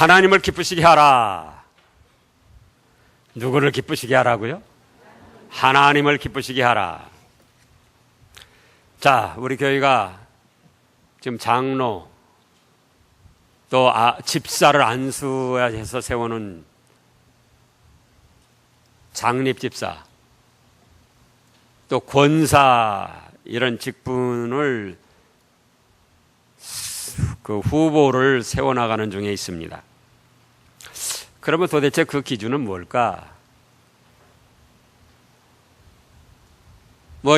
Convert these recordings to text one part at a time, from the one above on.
하나님을 기쁘시게 하라. 누구를 기쁘시게 하라고요? 하나님을 기쁘시게 하라. 자, 우리 교회가 지금 장로 또 집사를 안수해서 세우는 장립집사 또 권사 이런 직분을 그 후보를 세워나가는 중에 있습니다. 그러면 도대체 그 기준은 뭘까?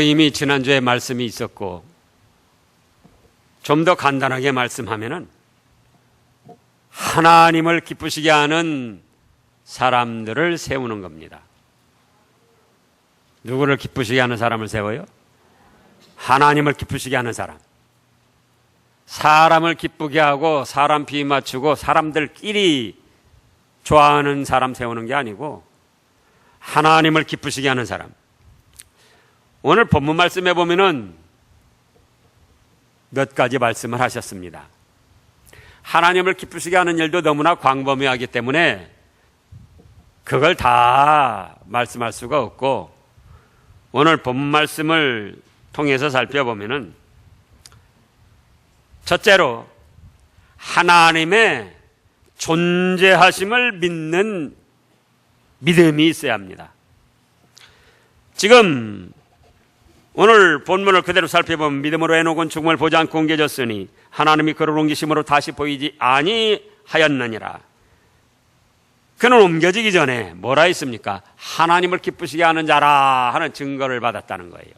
이미 지난주에 말씀이 있었고 좀 더 간단하게 말씀하면은 하나님을 기쁘시게 하는 사람들을 세우는 겁니다. 누구를 기쁘시게 하는 사람을 세워요? 하나님을 기쁘시게 하는 사람. 사람을 기쁘게 하고 사람 비 맞추고 사람들끼리 좋아하는 사람 세우는 게 아니고 하나님을 기쁘시게 하는 사람. 오늘 본문 말씀에 보면은 몇 가지 말씀을 하셨습니다. 하나님을 기쁘시게 하는 일도 너무나 광범위하기 때문에 그걸 다 말씀할 수가 없고 오늘 본문 말씀을 통해서 살펴보면은 첫째로 하나님의 존재하심을 믿는 믿음이 있어야 합니다. 지금 오늘 본문을 그대로 살펴보면 믿음으로 에녹은 죽음을 보지 않고 옮겨졌으니 하나님이 그를 옮기심으로 다시 보이지 아니하였느니라. 그는 옮겨지기 전에 뭐라 했습니까? 하나님을 기쁘시게 하는 자라 하는 증거를 받았다는 거예요.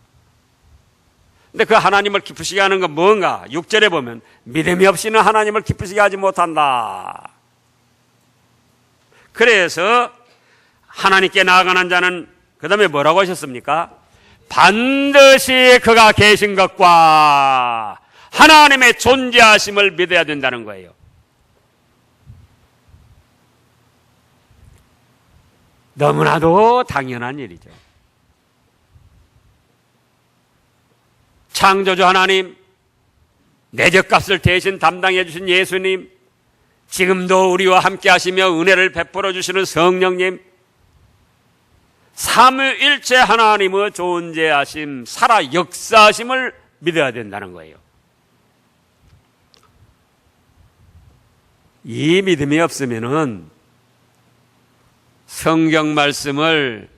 근데 그 하나님을 기쁘시게 하는 건 뭔가? 6절에 보면 믿음이 없이는 하나님을 기쁘시게 하지 못한다. 그래서 하나님께 나아가는 자는 그 다음에 뭐라고 하셨습니까? 반드시 그가 계신 것과 하나님의 존재하심을 믿어야 된다는 거예요. 너무나도 당연한 일이죠. 창조주 하나님, 내 죗값을 대신 담당해 주신 예수님, 지금도 우리와 함께 하시며 은혜를 베풀어 주시는 성령님, 삼위일체 하나님의 존재하심, 살아 역사하심을 믿어야 된다는 거예요. 이 믿음이 없으면은 성경 말씀을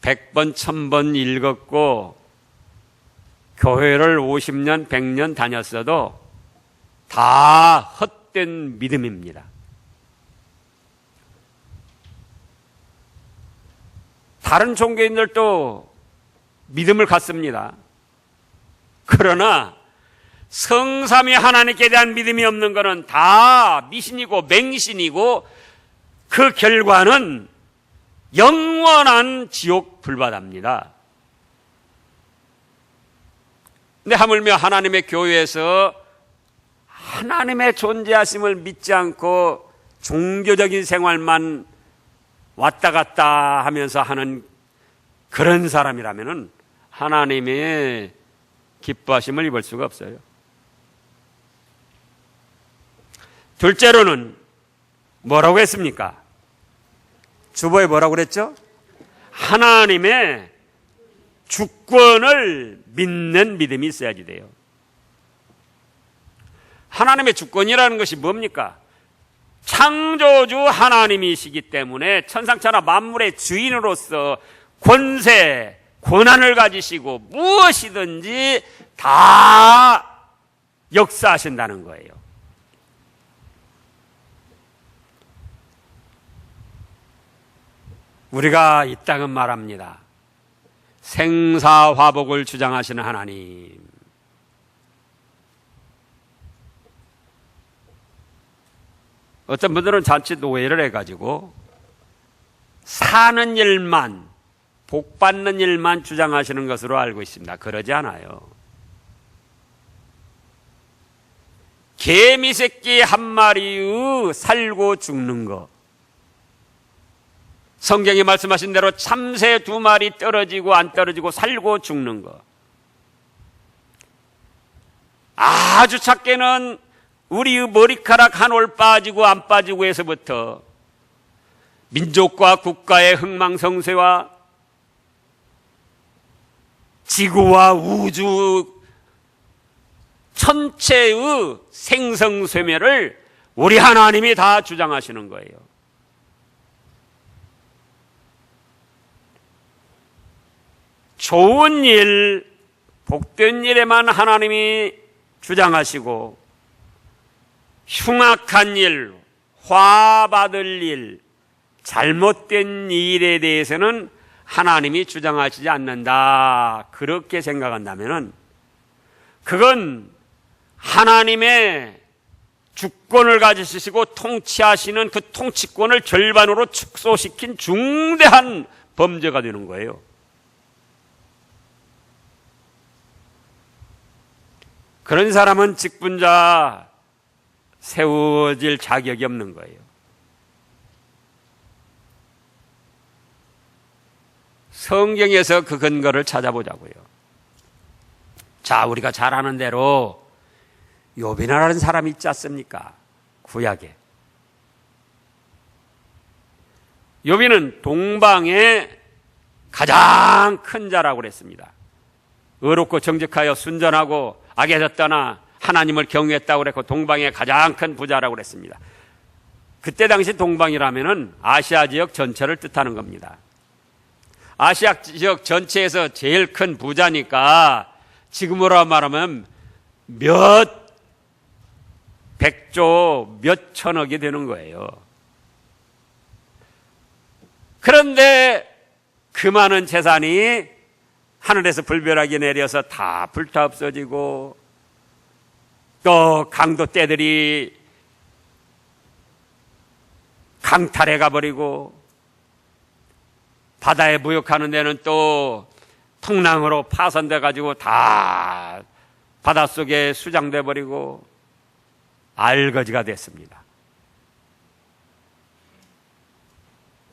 100번, 1000번 읽었고 교회를 50년, 100년 다녔어도 다 헛된 믿음입니다. 다른 종교인들도 믿음을 갖습니다. 그러나 성삼위 하나님께 대한 믿음이 없는 것은 다 미신이고 맹신이고 그 결과는 영원한 지옥 불바다입니다. 근데 하물며 하나님의 교회에서 하나님의 존재하심을 믿지 않고 종교적인 생활만 왔다 갔다 하면서 하는 그런 사람이라면 하나님의 기뻐하심을 입을 수가 없어요. 둘째로는 뭐라고 했습니까? 주보에 뭐라고 그랬죠? 하나님의 주권을 믿는 믿음이 있어야지 돼요. 하나님의 주권이라는 것이 뭡니까? 창조주 하나님이시기 때문에 천상천하 만물의 주인으로서 권세, 권한을 가지시고 무엇이든지 다 역사하신다는 거예요. 우리가 이 땅은 말합니다. 생사화복을 주장하시는 하나님. 어떤 분들은 자칫 오해를 해가지고 사는 일만, 복 받는 일만 주장하시는 것으로 알고 있습니다. 그러지 않아요. 개미 새끼 한 마리의 살고 죽는 것, 성경이 말씀하신 대로 참새 2마리 떨어지고 안 떨어지고 살고 죽는 것, 아주 작게는 우리의 머리카락 한 올 빠지고 안 빠지고 해서부터 민족과 국가의 흥망성쇠와 지구와 우주 전체의 생성쇠멸을 우리 하나님이 다 주장하시는 거예요. 좋은 일, 복된 일에만 하나님이 주장하시고 흉악한 일, 화받을 일, 잘못된 일에 대해서는 하나님이 주장하시지 않는다. 그렇게 생각한다면 그건 하나님의 주권을 가지시고 통치하시는 그 통치권을 절반으로 축소시킨 중대한 범죄가 되는 거예요. 그런 사람은 직분자 세워질 자격이 없는 거예요. 성경에서 그 근거를 찾아보자고요. 자, 우리가 잘 아는 대로 욥이라는 사람이 있지 않습니까? 구약에. 욥이는 동방의 가장 큰 자라고 그랬습니다. 의롭고 정직하여 순전하고 악에서 떠나 하나님을 경외했다고 그랬고 동방의 가장 큰 부자라고 그랬습니다. 그때 당시 동방이라면은 아시아 지역 전체를 뜻하는 겁니다. 아시아 지역 전체에서 제일 큰 부자니까 지금으로 말하면 몇 백조, 몇 천억이 되는 거예요. 그런데 그 많은 재산이 하늘에서 불벼락이 내려서 다 불타 없어지고 또 강도 떼들이 강탈해 가버리고 바다에 무역하는 데는 또 풍랑으로 파손돼 가지고 다 바닷속에 수장돼 버리고 알거지가 됐습니다.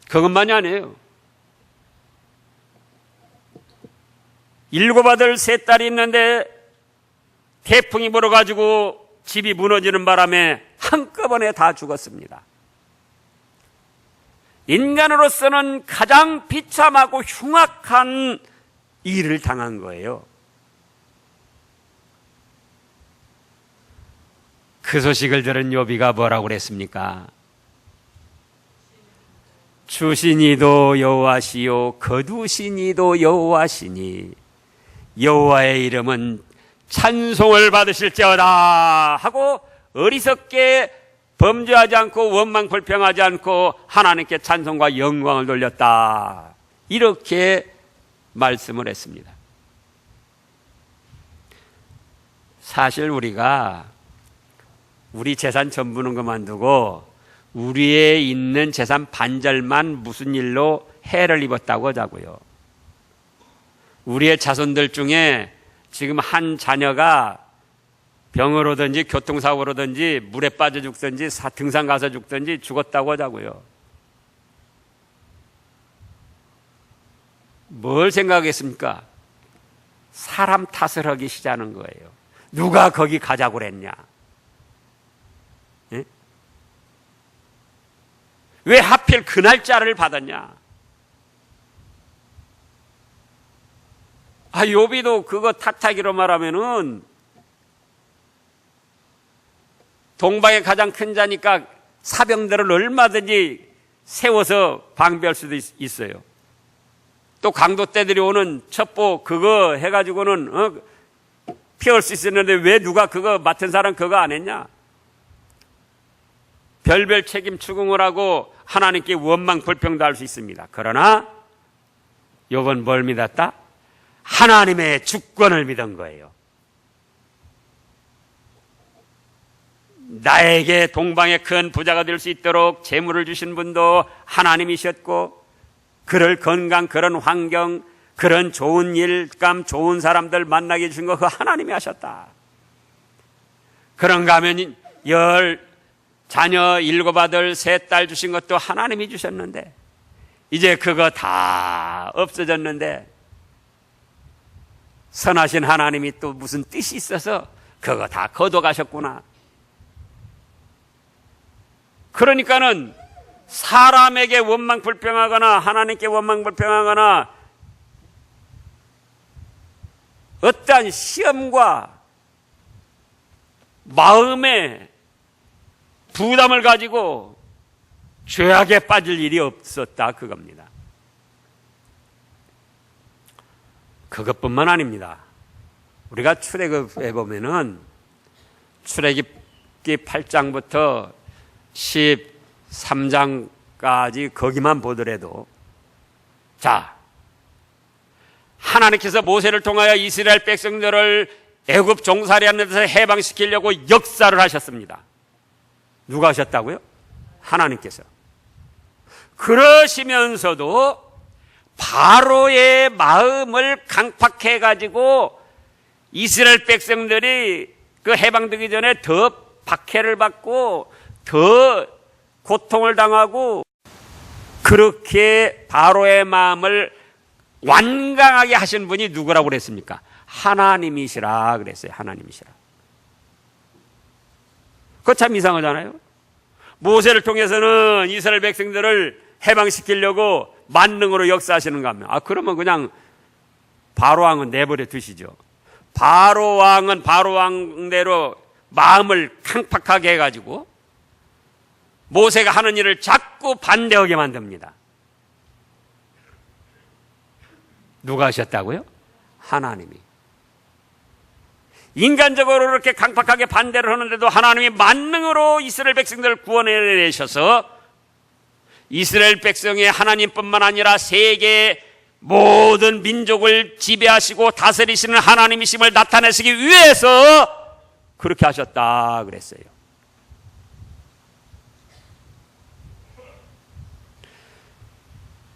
그것만이 아니에요. 7 아들 3 딸이 있는데 태풍이 불어가지고 집이 무너지는 바람에 한꺼번에 다 죽었습니다. 인간으로서는 가장 비참하고 흉악한 일을 당한 거예요. 그 소식을 들은 욥이가 뭐라고 그랬습니까? 주시니도 여호와시요 거두시니도 여호와시니 여호와의 이름은 찬송을 받으실지어다 하고 어리석게 범죄하지 않고 원망 불평하지 않고 하나님께 찬송과 영광을 돌렸다. 이렇게 말씀을 했습니다. 사실 우리가 우리 재산 전부는 그만두고 우리의 있는 재산 반절만 무슨 일로 해를 입었다고 하자고요. 우리의 자손들 중에 지금 한 자녀가 병을 오든지 교통사고를 오든지 물에 빠져 죽든지 등산 가서 죽든지 죽었다고 하자고요. 뭘 생각했습니까? 사람 탓을 하기 시작하는 거예요. 누가 거기 가자고 그랬냐? 예? 왜 하필 그 날짜를 받았냐? 욥이도 그거 탓하기로 말하면은 동방의 가장 큰 자니까 사병들을 얼마든지 세워서 방비할 수도 있어요. 또 강도 떼들이 오는 첩보 그거 해가지고는 피할 수 있었는데 왜 누가 그거 맡은 사람 그거 안 했냐? 별별 책임 추궁을 하고 하나님께 원망 불평도 할 수 있습니다. 그러나 욥은 뭘 믿었다? 하나님의 주권을 믿은 거예요. 나에게 동방의 큰 부자가 될 수 있도록 재물을 주신 분도 하나님이셨고 그럴 건강, 그런 환경, 그런 좋은 일감, 좋은 사람들 만나게 해주신 거 그 하나님이 하셨다. 그런가 하면 자녀 7 아들 3 딸 주신 것도 하나님이 주셨는데 이제 그거 다 없어졌는데 선하신 하나님이 또 무슨 뜻이 있어서 그거 다 거둬가셨구나. 그러니까는 사람에게 원망 불평하거나 하나님께 원망 불평하거나 어떠한 시험과 마음의 부담을 가지고 죄악에 빠질 일이 없었다 그겁니다. 그것뿐만 아닙니다. 우리가 출애굽에 보면은 출애굽기 8장부터 13장까지 거기만 보더라도 자, 하나님께서 모세를 통하여 이스라엘 백성들을 애굽 종살이하는 데서 해방시키려고 역사를 하셨습니다. 누가 하셨다고요? 하나님께서. 그러시면서도 바로의 마음을 강팍해 가지고 이스라엘 백성들이 그 해방되기 전에 더 박해를 받고 더 고통을 당하고 그렇게 바로의 마음을 완강하게 하신 분이 누구라고 그랬습니까? 하나님이시라 그랬어요. 하나님이시라. 그거 참 이상하잖아요. 모세를 통해서는 이스라엘 백성들을 해방시키려고 만능으로 역사하시는가 하면 그러면 그냥 바로왕은 내버려 두시죠. 바로왕은 바로왕대로 마음을 강팍하게 해가지고 모세가 하는 일을 자꾸 반대하게 만듭니다. 누가 하셨다고요? 하나님이. 인간적으로 그렇게 강팍하게 반대를 하는데도 하나님이 만능으로 이스라엘 백성들을 구원해내셔서 이스라엘 백성의 하나님뿐만 아니라 세계 모든 민족을 지배하시고 다스리시는 하나님이심을 나타내시기 위해서 그렇게 하셨다 그랬어요.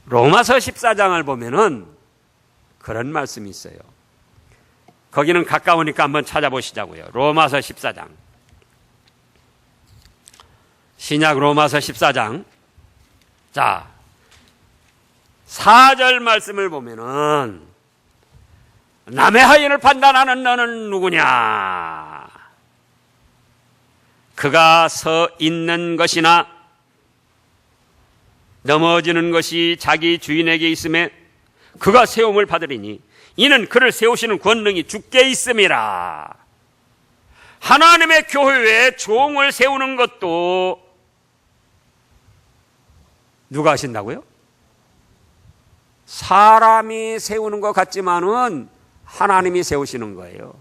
로마서 14장을 보면은 그런 말씀이 있어요. 거기는 가까우니까 한번 찾아보시자고요. 로마서 14장. 신약 로마서 14장. 자, 4절 말씀을 보면은 남의 하인을 판단하는 너는 누구냐? 그가 서 있는 것이나 넘어지는 것이 자기 주인에게 있음에 그가 세움을 받으리니 이는 그를 세우시는 권능이 주께 있음이라. 하나님의 교회에 종을 세우는 것도 누가 하신다고요? 사람이 세우는 것 같지만은 하나님이 세우시는 거예요.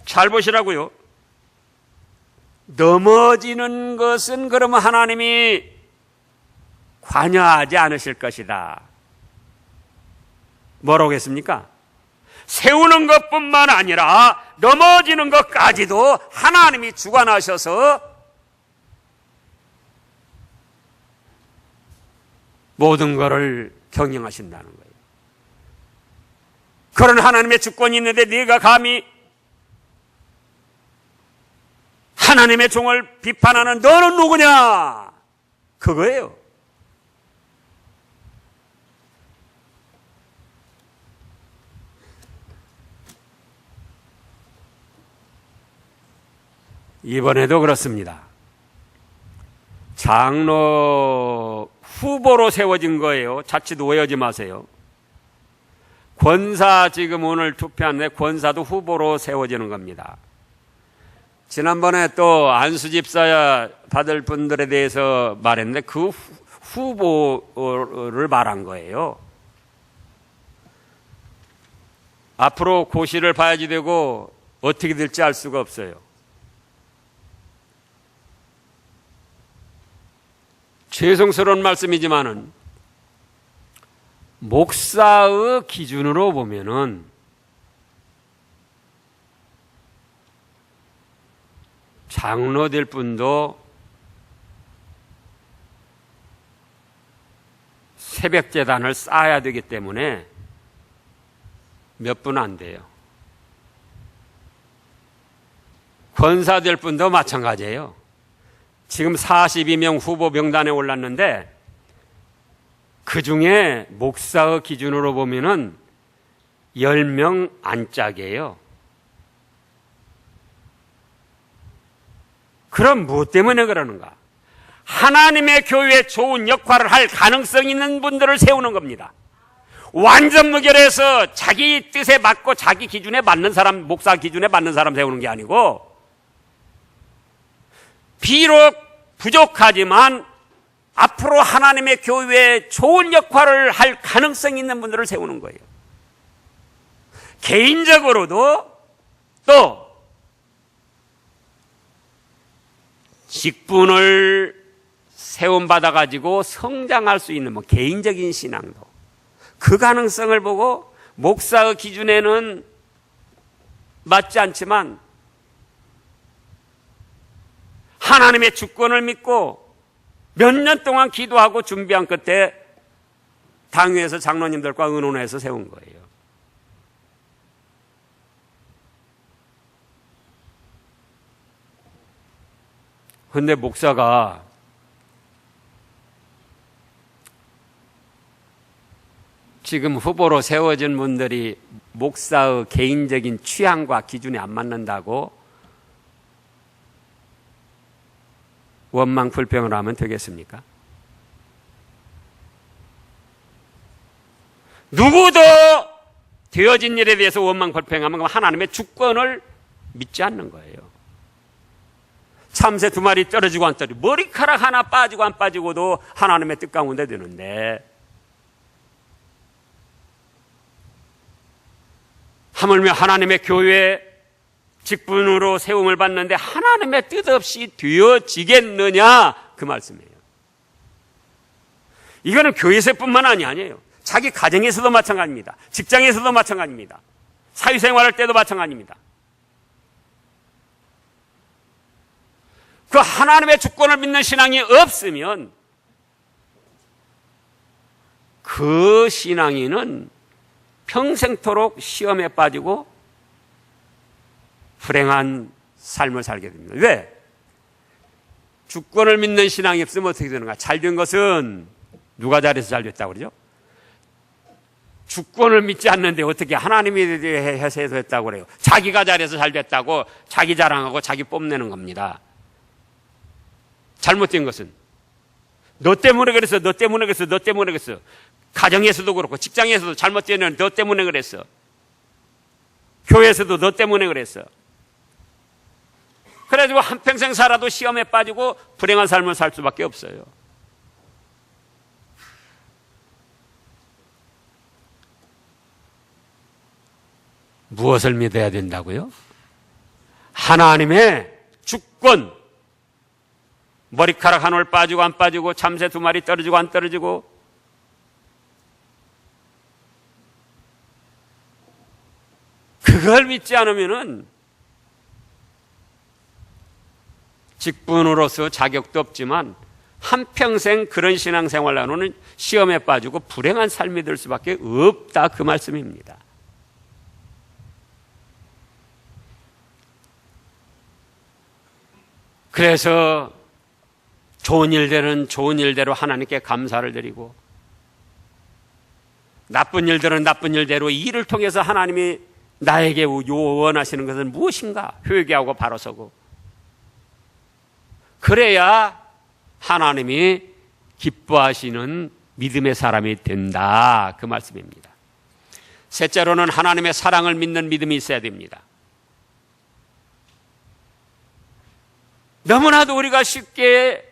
잘 보시라고요. 넘어지는 것은 그러면 하나님이 관여하지 않으실 것이다. 뭐라고 했습니까? 세우는 것뿐만 아니라 넘어지는 것까지도 하나님이 주관하셔서 모든 것을 경영하신다는 거예요. 그런 하나님의 주권이 있는데 네가 감히 하나님의 종을 비판하는 너는 누구냐? 그거예요. 이번에도 그렇습니다. 장로 후보로 세워진 거예요. 자칫 오해하지 마세요. 권사 지금 오늘 투표하는데 권사도 후보로 세워지는 겁니다. 지난번에 또 안수집사 받을 분들에 대해서 말했는데 그 후보를 말한 거예요. 앞으로 고시를 봐야지 되고 어떻게 될지 알 수가 없어요. 죄송스러운 말씀이지만은 목사의 기준으로 보면은 장로 될 분도 새벽 제단을 쌓아야 되기 때문에 몇 분 안 돼요. 권사 될 분도 마찬가지예요. 지금 42명 후보 명단에 올랐는데 그 중에 목사의 기준으로 보면은 10명 안짝이에요. 그럼 무엇 때문에 그러는가? 하나님의 교회에 좋은 역할을 할 가능성 있는 분들을 세우는 겁니다. 완전 무결해서 자기 뜻에 맞고 자기 기준에 맞는 사람, 목사 기준에 맞는 사람 세우는 게 아니고, 비록 부족하지만 앞으로 하나님의 교회에 좋은 역할을 할 가능성 있는 분들을 세우는 거예요. 개인적으로도 또 직분을 세움받아 가지고 성장할 수 있는 개인적인 신앙도 그 가능성을 보고 목사의 기준에는 맞지 않지만 하나님의 주권을 믿고 몇 년 동안 기도하고 준비한 끝에 당회에서 장로님들과 의논해서 세운 거예요. 그런데 목사가 지금 후보로 세워진 분들이 목사의 개인적인 취향과 기준에 안 맞는다고 원망 불평을 하면 되겠습니까? 누구도 되어진 일에 대해서 원망 불평하면 하나님의 주권을 믿지 않는 거예요. 참새 2마리 떨어지고 안 떨어지고 머리카락 하나 빠지고 안 빠지고도 하나님의 뜻 가운데 드는데, 하물며 하나님의 교회 직분으로 세움을 받는데 하나님의 뜻 없이 되어지겠느냐, 그 말씀이에요. 이거는 교회에서뿐만 아니에요. 자기 가정에서도 마찬가지입니다. 직장에서도 마찬가지입니다. 사회생활할 때도 마찬가지입니다. 그 하나님의 주권을 믿는 신앙이 없으면 그 신앙인은 평생토록 시험에 빠지고 불행한 삶을 살게 됩니다. 왜? 주권을 믿는 신앙이 없으면 어떻게 되는가? 잘된 것은 누가 잘해서 잘 됐다고 그러죠? 주권을 믿지 않는데 어떻게 하나님이 해서 했다고 그래요? 자기가 잘해서 잘 됐다고 자기 자랑하고 자기 뽐내는 겁니다. 잘못된 것은 너 때문에 그랬어, 너 때문에 그랬어, 너 때문에 그랬어. 가정에서도 그렇고 직장에서도 잘못되는 너 때문에 그랬어. 교회에서도 너 때문에 그랬어. 그래가지고 한평생 살아도 시험에 빠지고 불행한 삶을 살 수밖에 없어요. 무엇을 믿어야 된다고요? 하나님의 주권. 머리카락 한 올 빠지고 안 빠지고 참새 2마리 떨어지고 안 떨어지고 그걸 믿지 않으면은 직분으로서 자격도 없지만 한평생 그런 신앙생활 나누는 시험에 빠지고 불행한 삶이 될 수밖에 없다, 그 말씀입니다. 그래서 좋은 일들은 좋은 일대로 하나님께 감사를 드리고 나쁜 일들은 나쁜 일대로 이 일을 통해서 하나님이 나에게 원하시는 것은 무엇인가 회개하고 바로 서고, 그래야 하나님이 기뻐하시는 믿음의 사람이 된다, 그 말씀입니다. 셋째로는 하나님의 사랑을 믿는 믿음이 있어야 됩니다. 너무나도 우리가 쉽게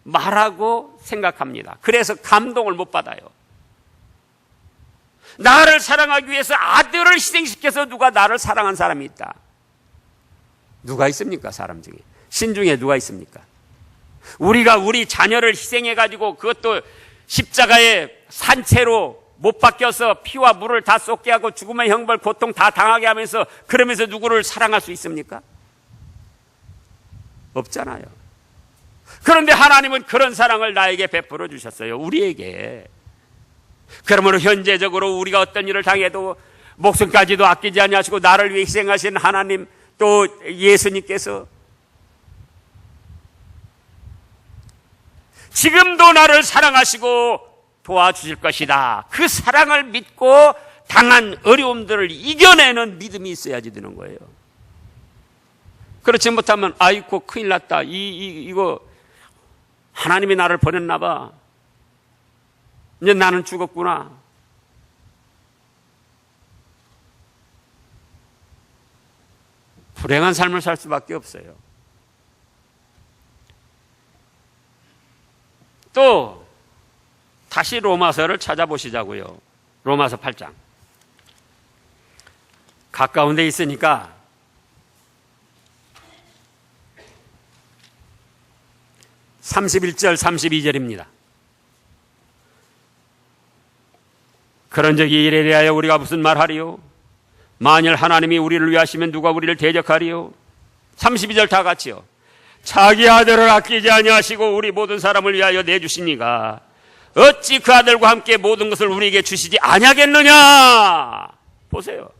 말하고 생각합니다. 그래서 감동을 못 받아요. 나를 사랑하기 위해서 아들을 희생시켜서 누가 나를 사랑한 사람이 있다. 누가 있습니까? 사람 중에. 신중에 누가 있습니까? 우리가 우리 자녀를 희생해가지고 그것도 십자가에 산채로 못 박혀서 피와 물을 다 쏟게 하고 죽음의 형벌 고통 다 당하게 하면서 그러면서 누구를 사랑할 수 있습니까? 없잖아요. 그런데 하나님은 그런 사랑을 나에게 베풀어 주셨어요. 우리에게. 그러므로 현재적으로 우리가 어떤 일을 당해도 목숨까지도 아끼지 아니하시고 나를 위해 희생하신 하나님, 또 예수님께서 지금도 나를 사랑하시고 도와주실 것이다. 그 사랑을 믿고 당한 어려움들을 이겨내는 믿음이 있어야지 되는 거예요. 그렇지 못하면 아이고 큰일 났다. 이거 하나님이 나를 버렸나 봐. 이제 나는 죽었구나. 불행한 삶을 살 수밖에 없어요. 또 다시 로마서를 찾아보시자고요. 로마서 8장. 가까운 데 있으니까 31절 32절입니다. 그런 적이 이래 대하여 우리가 무슨 말하리요? 만일 하나님이 우리를 위하시면 누가 우리를 대적하리요? 32절 다 같이요. 자기 아들을 아끼지 아니하시고 우리 모든 사람을 위하여 내주시니가 어찌 그 아들과 함께 모든 것을 우리에게 주시지 아니하겠느냐? 보세요.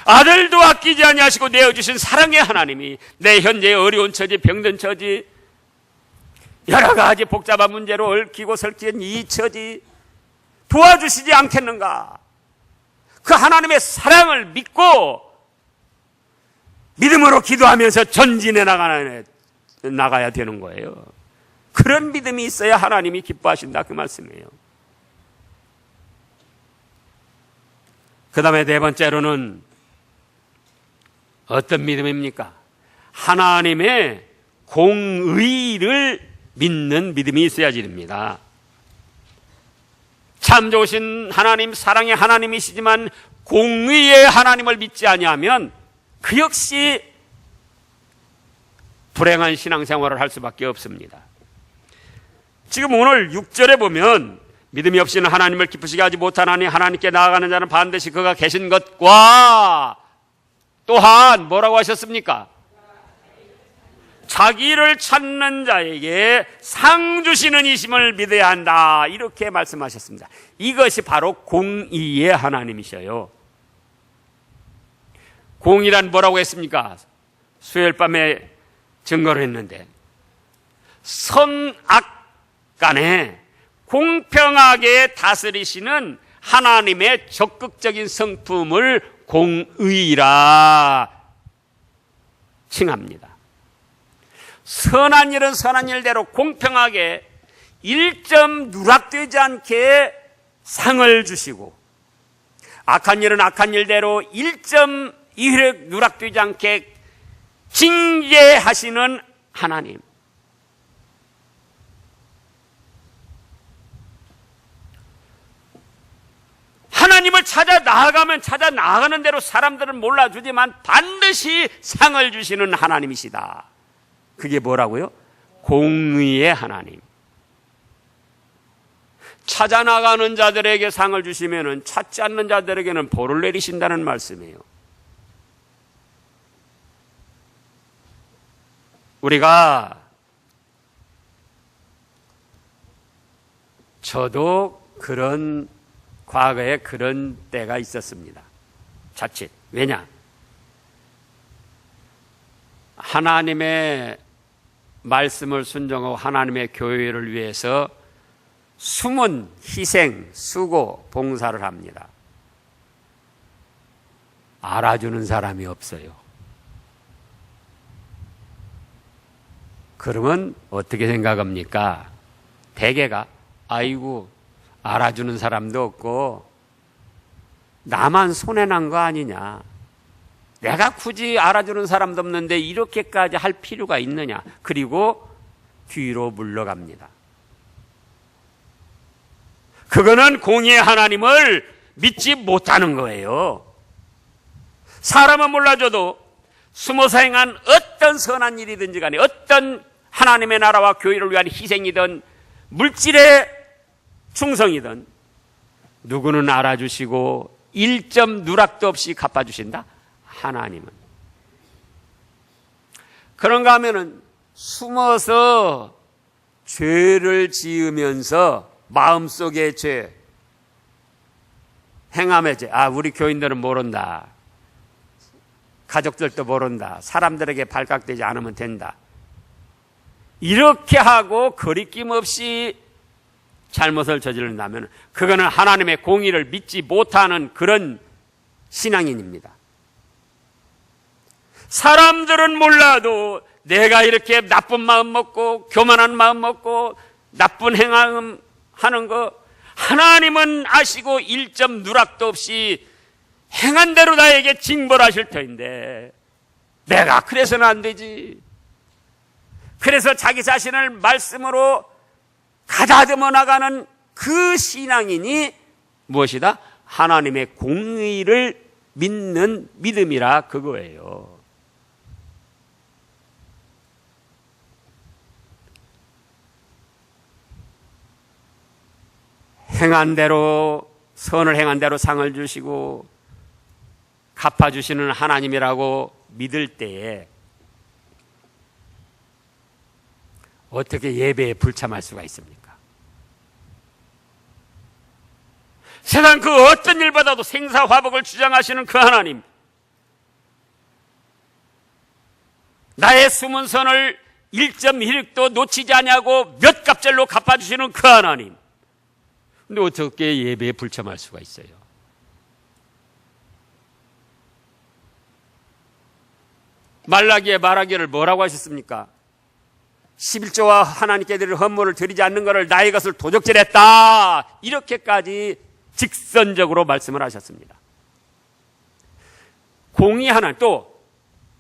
아들도 아끼지 아니하시고 내어주신 사랑의 하나님이 내 현재의 어려운 처지, 병든 처지, 여러 가지 복잡한 문제로 얽히고 설킨 이 처지 도와주시지 않겠는가? 그 하나님의 사랑을 믿고 믿음으로 기도하면서 전진해 나가야 되는 거예요. 그런 믿음이 있어야 하나님이 기뻐하신다 그 말씀이에요. 그 다음에 네 번째로는 어떤 믿음입니까? 하나님의 공의를 믿는 믿음이 있어야지 됩니다. 참 좋으신 하나님, 사랑의 하나님이시지만 공의의 하나님을 믿지 아니하면 그 역시 불행한 신앙생활을 할 수밖에 없습니다. 지금 오늘 6절에 보면 믿음이 없이는 하나님을 기쁘시게 하지 못하나니 하나님께 나아가는 자는 반드시 그가 계신 것과 또한 뭐라고 하셨습니까? 자기를 찾는 자에게 상 주시는 이심을 믿어야 한다. 이렇게 말씀하셨습니다. 이것이 바로 공의의 하나님이셔요. 공의란 뭐라고 했습니까? 수요일 밤에 증거를 했는데 선악 간에 공평하게 다스리시는 하나님의 적극적인 성품을 공의라 칭합니다. 선한 일은 선한 일대로 공평하게 1점 누락되지 않게 상을 주시고 악한 일은 악한 일대로 1점 누락되지 않게 징계하시는 하나님. 하나님을 찾아 나아가는 대로 사람들은 몰라주지만 반드시 상을 주시는 하나님이시다. 그게 뭐라고요? 공의의 하나님. 찾아 나가는 자들에게 상을 주시면은 찾지 않는 자들에게는 벌을 내리신다는 말씀이에요. 저도 과거에 그런 때가 있었습니다. 자칫. 왜냐? 하나님의 말씀을 순종하고 하나님의 교회를 위해서 숨은 희생, 수고, 봉사를 합니다. 알아주는 사람이 없어요. 그러면 어떻게 생각합니까? 대개가 아이고 알아주는 사람도 없고 나만 손해난 거 아니냐. 내가 굳이 알아주는 사람도 없는데 이렇게까지 할 필요가 있느냐. 그리고 뒤로 물러갑니다. 그거는 공의의 하나님을 믿지 못하는 거예요. 사람은 몰라줘도 숨어서 행한 어떤 선한 일이든지 간에 어떤 하나님의 나라와 교회를 위한 희생이든 물질의 충성이든 누구는 알아주시고 1점 누락도 없이 갚아주신다? 하나님은. 그런가 하면은 숨어서 죄를 지으면서 마음속의 죄, 행함의 죄. 우리 교인들은 모른다. 가족들도 모른다. 사람들에게 발각되지 않으면 된다. 이렇게 하고 거리낌 없이 잘못을 저지른다면 그거는 하나님의 공의를 믿지 못하는 그런 신앙인입니다. 사람들은 몰라도 내가 이렇게 나쁜 마음 먹고 교만한 마음 먹고 나쁜 행함 하는 거 하나님은 아시고 1점 누락도 없이 행한 대로 나에게 징벌하실 터인데 내가 그래서는 안 되지. 그래서 자기 자신을 말씀으로 가다듬어 나가는 그 신앙인이 무엇이다? 하나님의 공의를 믿는 믿음이라 그거예요. 행한 대로, 선을 행한 대로 상을 주시고 갚아주시는 하나님이라고 믿을 때에 어떻게 예배에 불참할 수가 있습니까? 세상 그 어떤 일보다도 생사화복을 주장하시는 그 하나님, 나의 숨은 선을 1.1도 놓치지 않냐고 몇 갑절로 갚아주시는 그 하나님, 근데 어떻게 예배에 불참할 수가 있어요? 말라기에 말하기를 뭐라고 하셨습니까? 11조와 하나님께 드릴 헌물을 드리지 않는 것을 나의 것을 도적질했다, 이렇게까지 직선적으로 말씀을 하셨습니다. 공의하는 또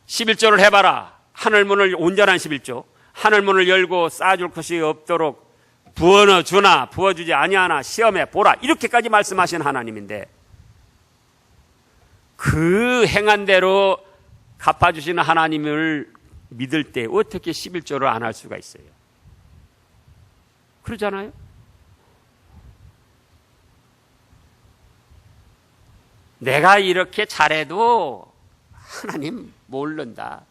11조를 해봐라, 하늘문을 온전한 11조, 하늘문을 열고 쌓아줄 것이 없도록 부어주나 부어주지 아니하나 시험해 보라, 이렇게까지 말씀하신 하나님인데 그 행한 대로 갚아주시는 하나님을 믿을 때 어떻게 11조를 안 할 수가 있어요? 그러잖아요. 내가 이렇게 잘해도 하나님 모른다,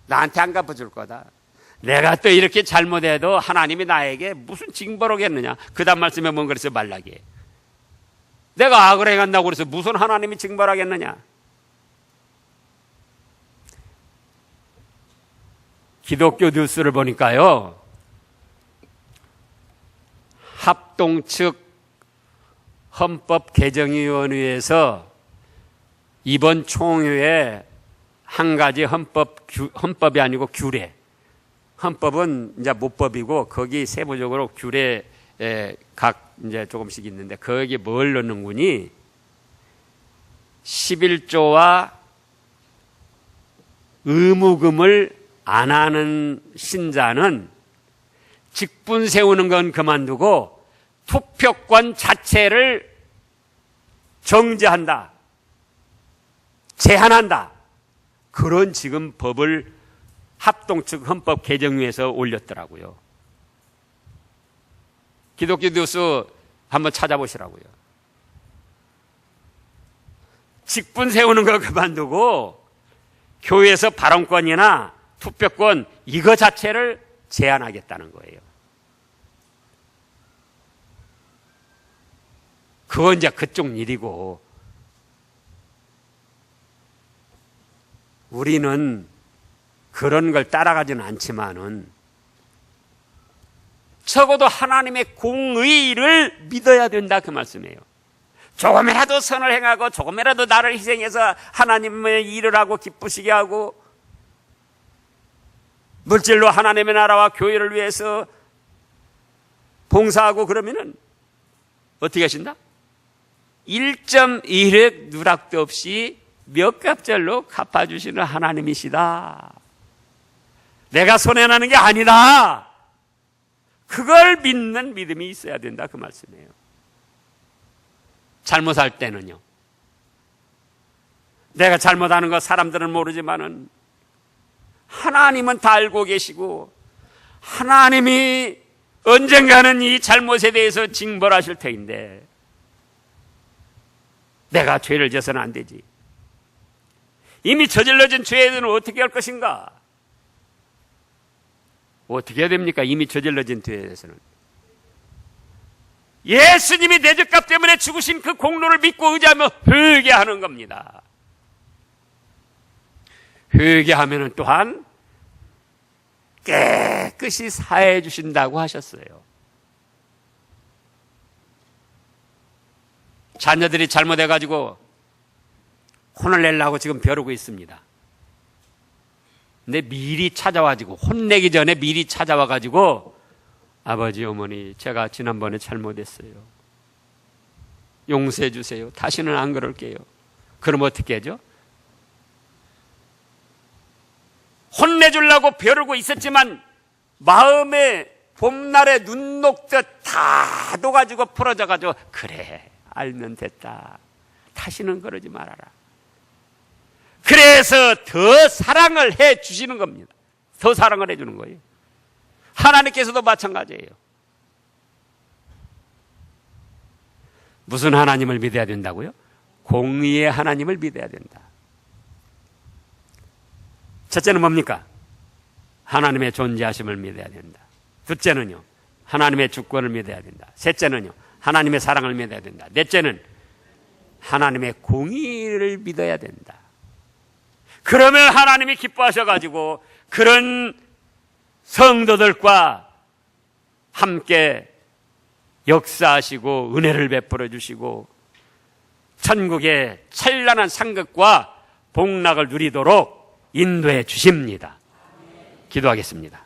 나한테 안 갚아줄 거다, 내가 또 이렇게 잘못해도 하나님이 나에게 무슨 징벌 오겠느냐. 그 다음 말씀에 뭔 그랬어요? 말라기에 내가 악을 행한다고 그래서 무슨 하나님이 징벌하겠느냐. 기독교 뉴스를 보니까요, 합동 측 헌법 개정위원회에서 이번 총회에 한 가지 헌법이 아니고 규례, 헌법은 이제 모법이고 거기 세부적으로 규례 각 이제 조금씩 있는데 거기 뭘 넣는군이 11조와 의무금을 안 하는 신자는 직분 세우는 건 그만두고 투표권 자체를 정지한다, 제한한다, 그런 지금 법을 합동측 헌법 개정위에서 올렸더라고요. 기독교 뉴스 한번 찾아보시라고요. 직분 세우는 거 그만두고 교회에서 발언권이나 투표권 이거 자체를 제한하겠다는 거예요. 그건 이제 그쪽 일이고 우리는 그런 걸 따라가지는 않지만은 적어도 하나님의 공의를 믿어야 된다, 그 말씀이에요. 조금이라도 선을 행하고 조금이라도 나를 희생해서 하나님의 일을 하고 기쁘시게 하고 물질로 하나님의 나라와 교회를 위해서 봉사하고 그러면은 어떻게 하신다? 1.1획 누락도 없이 몇 갑절로 갚아주시는 하나님이시다. 내가 손해나는 게 아니다. 그걸 믿는 믿음이 있어야 된다, 그 말씀이에요. 잘못할 때는요, 내가 잘못하는 거 사람들은 모르지만은 하나님은 다 알고 계시고 하나님이 언젠가는 이 잘못에 대해서 징벌하실 터인데 내가 죄를 져서는 안 되지. 이미 저질러진 죄에 대해서는 어떻게 할 것인가? 어떻게 해야 됩니까? 이미 저질러진 죄에 대해서는 예수님이 내 죄값 때문에 죽으신 그 공로를 믿고 의지하며 회개하는 겁니다. 회개하면 또한 깨끗이 사해 주신다고 하셨어요. 자녀들이 잘못해가지고 혼을 내려고 지금 벼르고 있습니다. 근데 미리 찾아와가지고, 혼내기 전에 미리 찾아와가지고, 아버지, 어머니, 제가 지난번에 잘못했어요. 용서해 주세요. 다시는 안 그럴게요. 그럼 어떻게 하죠? 혼내주려고 벼르고 있었지만 마음에 봄날에 눈 녹듯 다 녹아지고 풀어져가지고, 그래, 알면 됐다. 다시는 그러지 말아라. 그래서 더 사랑을 해 주시는 겁니다. 더 사랑을 해 주는 거예요. 하나님께서도 마찬가지예요. 무슨 하나님을 믿어야 된다고요? 공의의 하나님을 믿어야 된다. 첫째는 뭡니까? 하나님의 존재하심을 믿어야 된다. 둘째는요, 하나님의 주권을 믿어야 된다. 셋째는요, 하나님의 사랑을 믿어야 된다. 넷째는 하나님의 공의를 믿어야 된다. 그러면 하나님이 기뻐하셔가지고 그런 성도들과 함께 역사하시고 은혜를 베풀어 주시고 천국의 찬란한 상급과 복락을 누리도록 인도해 주십니다. 기도하겠습니다.